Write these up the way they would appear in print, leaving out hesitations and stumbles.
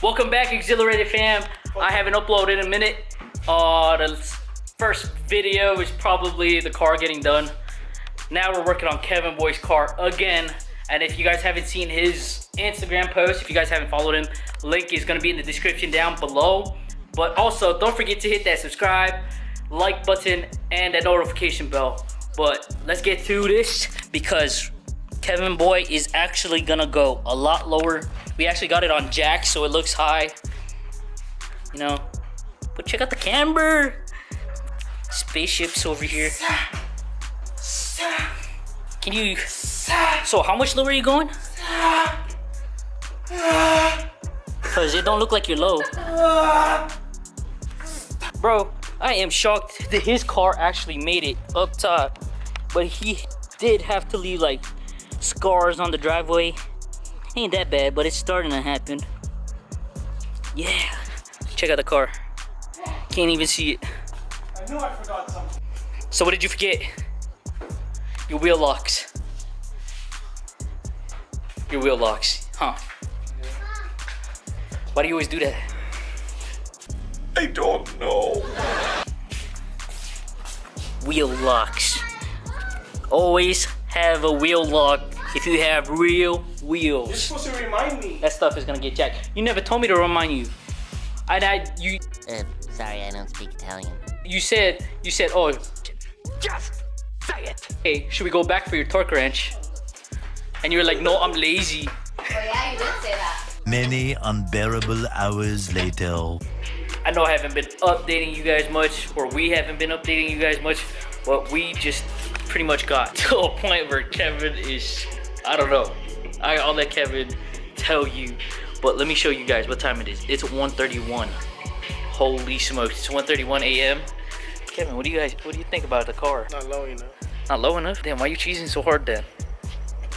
Welcome back, Xillerated fam. I haven't uploaded in a minute. The first video is probably the car getting done. Now we're working on Kevinboie's car again. And if you guys haven't seen his Instagram post, if you guys haven't followed him, link is gonna be in the description down below. But also, don't forget to hit that subscribe, like button, and that notification bell. But let's get to this because Kevinboiie is actually gonna go a lot lower. We actually got it on jack, so it looks high. You know, but check out the camber. Spaceships over here. Can you? So how much lower are you going? Cause it don't look like you're low. Bro, I am shocked that his car actually made it up top, but he did have to leave like scars on the driveway. Ain't that bad, but it's starting to happen. Yeah, check out the car. Can't even see it. I knew I forgot something. So what did you forget? Your wheel locks. Your wheel locks, huh? Why do you always do that? I don't know. Wheel locks. Always have a wheel lock if you have real wheels. You're supposed to remind me. That stuff is gonna get jacked. You never told me to remind you. Sorry, I don't speak Italian. You said, oh, just say it. Hey, should we go back for your torque wrench? And you were like, no, I'm lazy. Oh yeah, you did say that. Many unbearable hours later. I know I haven't been updating you guys much, or we haven't been updating you guys much, but we just pretty much got to a point where Kevin is, I don't know. I'll let Kevin tell you, but let me show you guys what time it is. It's 1:31. Holy smokes, it's 1:31 a.m. Kevin, what do you think about the car? Not low enough. Not low enough? Damn, why you cheesing so hard then?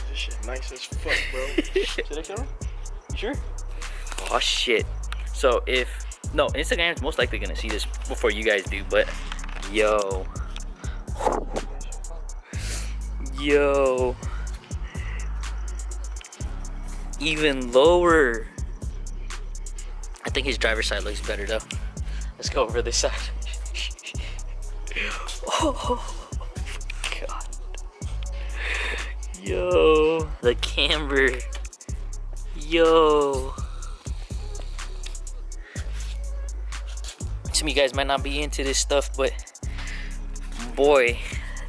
This shit nice as fuck, bro. Should I kill him? You sure? Oh shit. So no, Instagram's most likely gonna see this before you guys do, but yo. Even lower. I think his driver's side looks better though. Let's go over this side. Oh god. Yo, the camber. Yo. Some of you guys might not be into this stuff, but boy,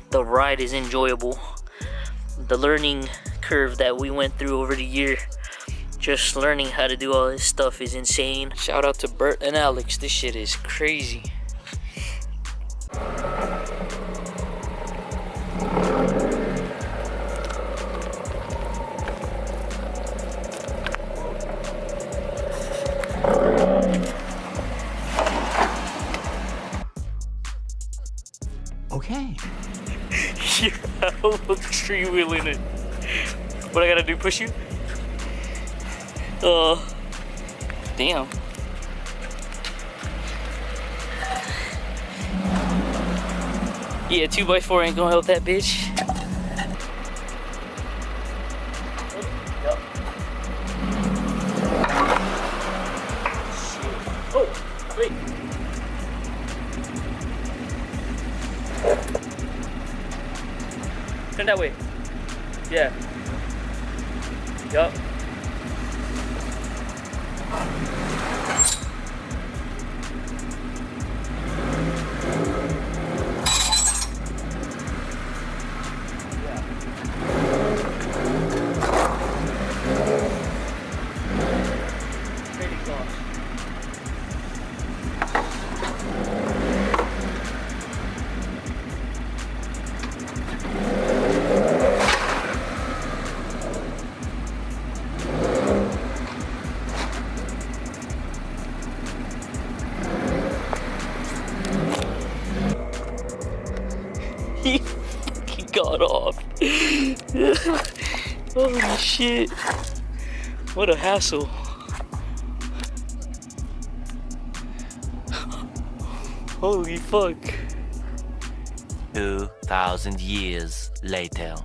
the ride is enjoyable. The learning curve that we went through over the year, just learning how to do all this stuff is insane. Shout out to Bert and Alex. This shit is crazy. Okay. You're hella tree wheeling it. What I gotta do, push you? Damn. Yeah, 2x4 ain't gonna help that bitch. Yep. Oh, wait. Turn that way. Yeah. Yup. He fucking got off. Holy shit. What a hassle. Holy fuck. 2,000 years later.